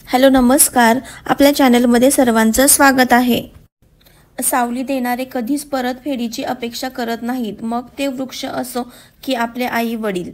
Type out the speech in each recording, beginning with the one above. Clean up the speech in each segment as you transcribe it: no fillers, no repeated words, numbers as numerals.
Hello नमस्कार, आपल्या चॅनलमध्ये सर्वांचं स्वागत आहे। सावली देणारे कधीच परतफेडीची अपेक्षा करत नाहीत, मग ते वृक्ष असो की आपले आई वडील।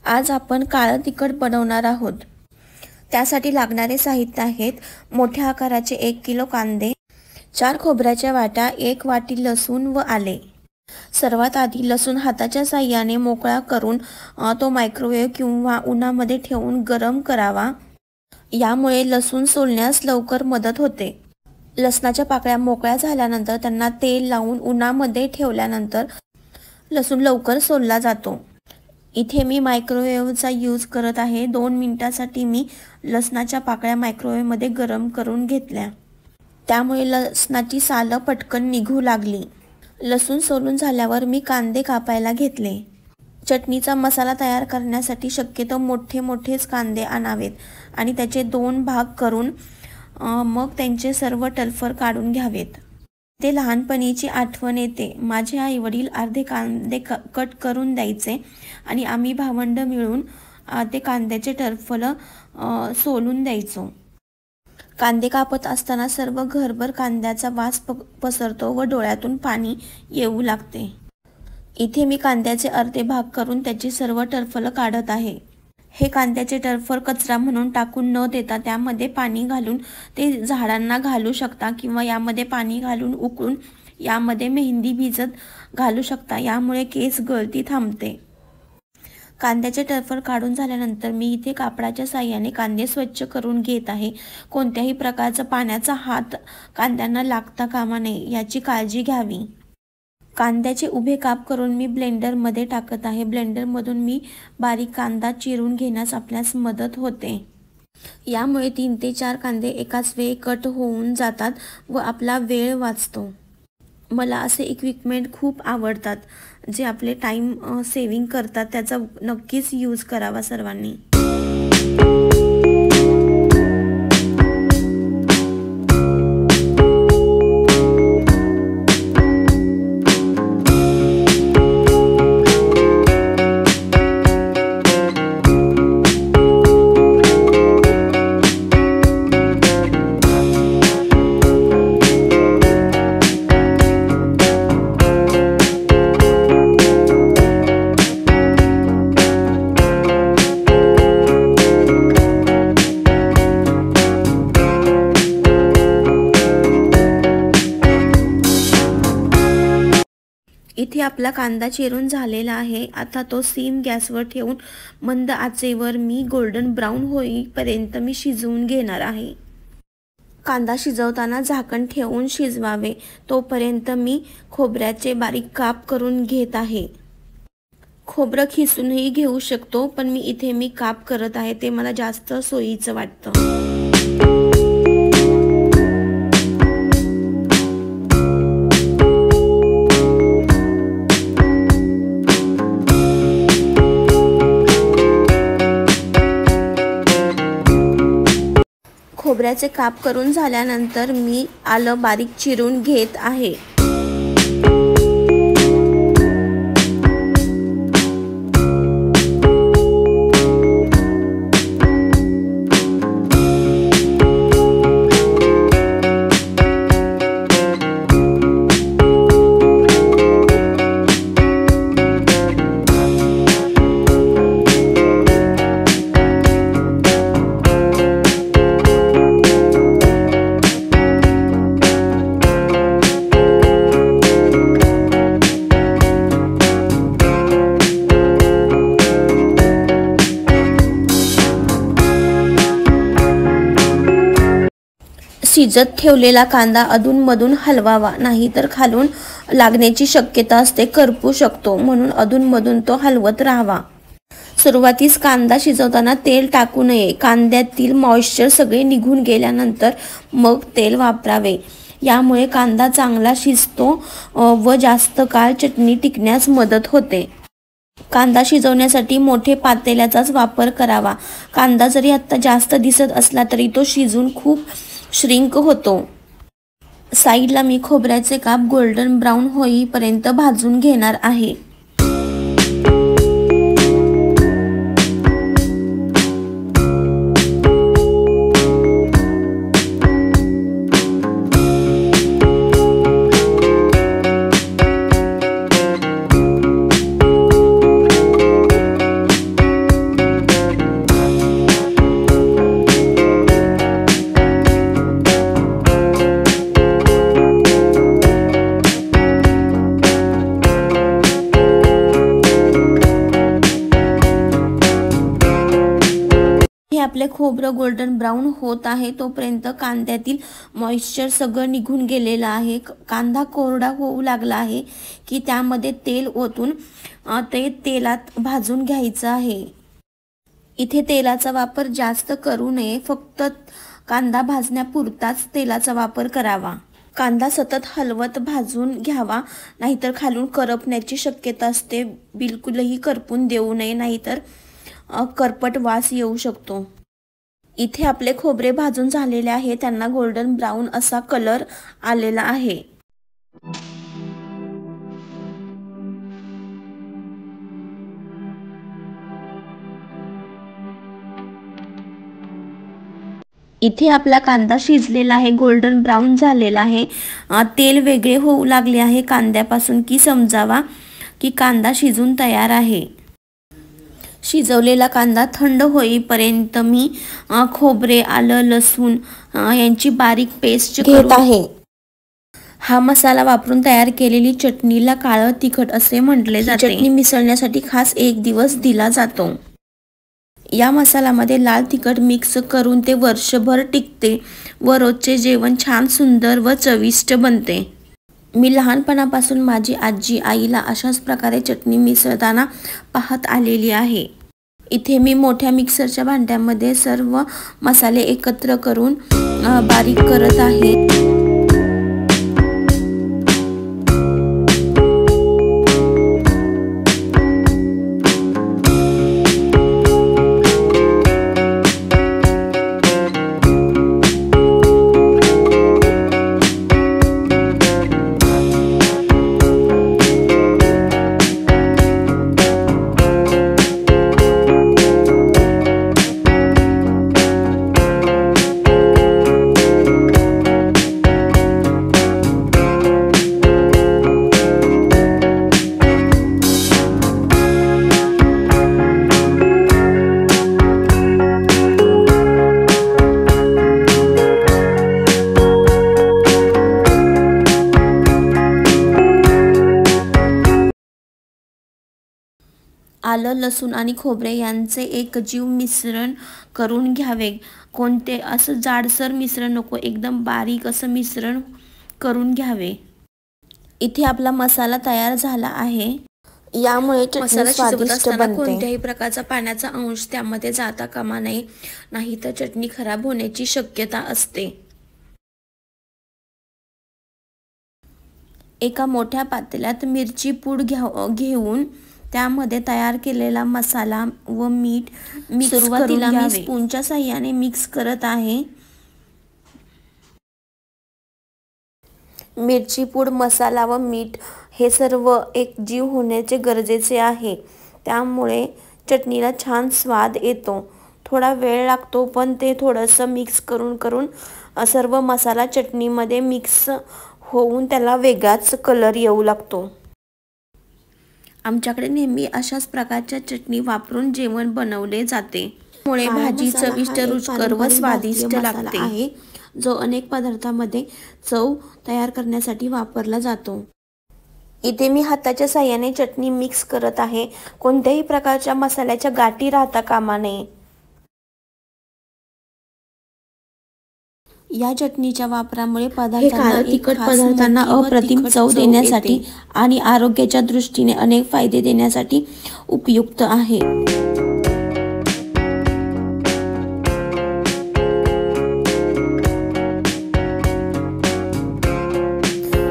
आज आपण काळं तिखट बनवणार आहोत। त्यासाठी लागणारे साहित्य आहेत: मोठ्या आकाराचे 1 किलो कांदे, 4 खोबऱ्याच्या वाट्या, 1 वाटी लसूण व आले। सर्वात आधी लसूण हाताच्या साहाय्याने मोकळा करून तो मायक्रोवेव्ह किंवा उन्हामध्ये ठेवून गरम करावा। यामुळे लसूण सोलण्यास लवकर मदत होते। लसणाच्या पाकळ्या मोकळ्या झाल्यानंतर त्यांना तेल लावून उन्हामध्ये ठेवल्यानंतर लसूण लवकर सोलला जातो। इथे मी मायक्रोवेव्हचा यूज करत आहे। 2 मिनिटांसाठी मी लसणाच्या पाकळ्या मायक्रोवेव्हमध्ये गरम करून घेतल्या, त्यामुळे लसणाची सालं पटकन निघू लागली। लसूण सोलून झाल्यावर मी कांदे कापायला घेतले। चटणीचा मसाला तयार करण्यासाठी शक्यतो मोठेच कांदे आणावेत आणि त्याचे 2 भाग करून मग त्यांचे सर्व टर्फल काढून घ्यावेत। ते लहानपणीची आठवण येते। माझे आई वडील अर्धे कांदे कट करून द्यायचे आणि आम्ही भावंड मिळून ते कांद्याचे टर्फल सोलून द्यायचो। कांदे कापत असताना सर्व घरभर कांद्याचा वास पसरतो व डोळ्यातून पाणी येऊ लागते। इथे मी कांद्याचे अर्धे भाग करून त्याची सर्व टर्फल काढत आहे। हे कांद्याचे टर्फल कचरा म्हणून टाकून न देता त्यामध्ये पाणी घालून ते झाडांना घालू शकता किंवा यामध्ये पाणी घालून उकळून यामध्ये मेहंदी भिजत घालू शकता। यामुळे केस गळती थांबते। कांद्याचे टर्फल काढून झाल्यानंतर मी इथे कापडाच्या साहाय्याने कांदे स्वच्छ करून घेत आहे। कोणत्याही प्रकारचा पाण्याचा हात कांद्यांना लागता कामा नये याची काळजी घ्यावी। कांद्याचे उभे काप करून मी ब्लेंडरमध्ये टाकत आहे। ब्लेंडरमधून मी बारीक कांदा चिरून घेण्यास आपल्यास मदत होते। यामुळे 3 ते 4 कांदे एकाच वेळी कट होऊन जातात व आपला वेळ वाचतो। मला असे इक्विपमेंट खूप आवडतात जे आपले टाइम सेव्हिंग करतात। त्याचा नक्कीच यूज करावा सर्वांनी। इथे आपला कांदा चिरून झालेला आहे। आता तो सिम गॅसवर ठेवून मंद आचेवर मी गोल्डन ब्राउन होईपर्यंत मी शिजवून घेणार आहे। कांदा शिजवताना झाकण ठेवून शिजवावे, तोपर्यंत मी खोबऱ्याचे बारीक काप करून घेत आहे। खोबरं खिसूनही घेऊ शकतो, पण मी काप करत आहे, ते मला जास्त सोयीचं वाटतं। खोबऱ्याचे काप करून झाल्यानंतर मी आलं बारीक चिरून घेत आहे। शिजत ठेवलेला कांदा अधूनमधून हलवावा, नाहीतर खालून लागण्याची शक्यता असते, करपू शकतो, म्हणून अधूनमधून तो हलवत राहावा। सुरुवातीस कांदा शिजवताना तेल टाकू नये। कांद्यातील मॉइश्चर सगळे निघून गेल्यानंतर मग तेल वापरावे। यामुळे कांदा चांगला शिजतो व जास्त काळ चटणी टिकण्यास मदत होते। कांदा शिजवण्यासाठी मोठे पातेल्याचाच वापर करावा। कांदा जरी आता जास्त दिसत असला तरी तो शिजून खूप श्रिंक होतो। साईडला मी खोबऱ्याचे काप गोल्डन ब्राउन होईपर्यंत भाजून घेणार आहे। खोबरं गोल्डन ब्राऊन होत आहे तोपर्यंत कांद्यातील मॉइश्चर सगळं निघून गेलेलं आहे। कांदा कोरडा होऊ लागला आहे की त्यामध्ये तेल ओतून ते तेलात भाजून घ्यायचं आहे। इथे तेलाचा वापर जास्त करू नये, फक्त कांदा भाजण्यापुरताच तेलाचा वापर करावा। कांदा सतत हलवत भाजून घ्यावा, नाहीतर खालून करपण्याची शक्यता असते। बिलकुलही करपून देऊ नये, नाहीतर करपट वास येऊ शकतो। इथे आपले खोबरे भाजून झालेले आहे, त्यांना गोल्डन ब्राऊन असा कलर आलेला आहे। इथे आपला कांदा शिजलेला आहे, गोल्डन ब्राऊन झालेला आहे, तेल वेगळे होऊ लागले आहे कांद्यापासून की समजावा की कांदा शिजून तयार आहे। शिजवलेला कांदा थंड होईपर्यंत मी खोबरे, आलं, लसूण यांची बारीक पेस्ट घेत आहे। हा मसाला वापरून तयार केलेली चटणीला काळं तिखट असे म्हटले जाते। चटणी मिसळण्यासाठी खास 1 दिवस दिला जातो। या मसाल्यामध्ये लाल तिखट मिक्स करून ते वर्षभर टिकते व रोजचे जेवण छान, सुंदर व चविष्ट बनते। मी लहानपणापासून माझी आजी आईला अशाच प्रकारे चटणी मिसळताना पाहत आलेली आहे। इथे मी मोठ्या मिक्सरच्या भांड्यामध्ये सर्व मसाले एकत्र करून बारीक करत आहे। आलं, लसूण आणि खोबरे यांचे एकजीव मिश्रण करून घ्यावे। कोणते असं जाडसर मिश्रण नको, एकदम बारीक असं मिश्रण करून घ्यावे। इथे आपला मसाला तयार झाला आहे। यामुळे मसाला शिजवत असताना कोणत्याही प्रकारचा पाण्याचा अंश त्यामध्ये जाता कामा नये, नाहीतर चटणी खराब होण्याची शक्यता असते। एका मोठ्या पातेल्यात मिरची पूड घेऊन त्यामध्ये तयार केलेला मसाला व मीठ सुरुवातीला मी स्पूनच्या साहाय्याने मिक्स करत आहे। मिरची पूड, मसाला व मीठ हे सर्व एकजीव होण्याचे गरजेचे आहे, त्यामुळे चटणीला छान स्वाद येतो। थोडा वेळ लागतो, पण ते थोडंसं मिक्स करून सर्व मसाला चटणीमध्ये मिक्स होऊन त्याला वेगळाच कलर येऊ लागतो। आमच्याकडे नेहमी अशाच प्रकारच्या चटणी वापरून जेवण बनवले जाते, त्यामुळे भाजी चविष्ट, रुचकर व स्वादिष्ट लागते आहे, जो अनेक पदार्थांमध्ये चव तयार करण्यासाठी वापरला जातो। इथे मी हाताच्या साहाय्याने चटणी मिक्स करत आहे, कोणत्याही प्रकारच्या मसाल्याच्या गाठी राहता कामा नये। या चटणीच्या वापरामुळे तिखट पदार्थांना अप्रतिम चव देण्यासाठी आणि आरोग्याच्या दृष्टीने अनेक फायदे देण्यासाठी उपयुक्त आहे।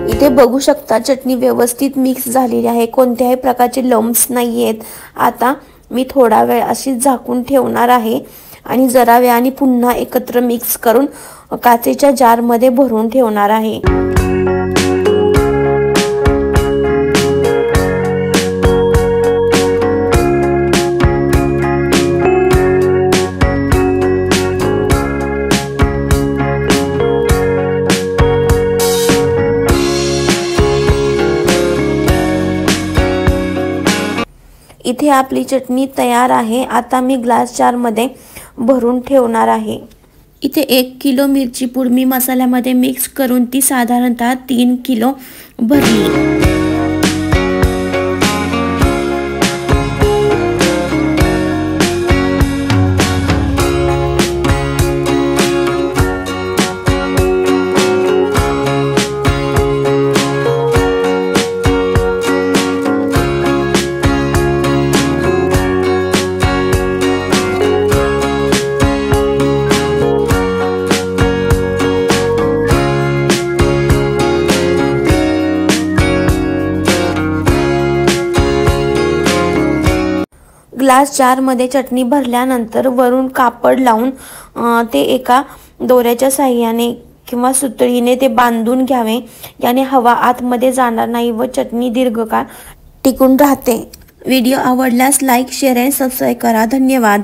इथे बघू शकता चटणी व्यवस्थित मिक्स झालेली आहे, कोणत्याही प्रकारचे लम्प्स नाही आहेत। आता मी थोडा वेळ अशी झाकून ठेवणार आहे आणि जरा वेळाने पुन्हा एकत्र मिक्स करून काचेच्या जारमध्ये भरून ठेवणार आहे। इथे आपली चटणी तयार आहे। आता मी ग्लास जारमध्ये भरून ठेवणार आहे। इथे 1 किलो मिरची पूड मी मसाल्यामध्ये मिक्स करून ती साधारणतः 3 किलो भरली। ग्लास जारमध्ये चटणी भरल्यानंतर वरून कापड लावून ते एका दोऱ्याच्या साहाय्याने किंवा सुतळीने ते बांधून घ्यावे. याने हवा आतमध्ये जाणार नाही व चटणी दीर्घकाळ टिकून राहते. व्हिडिओ आवडल्यास लाईक, शेअर आणि सबस्क्राईब करा. धन्यवाद.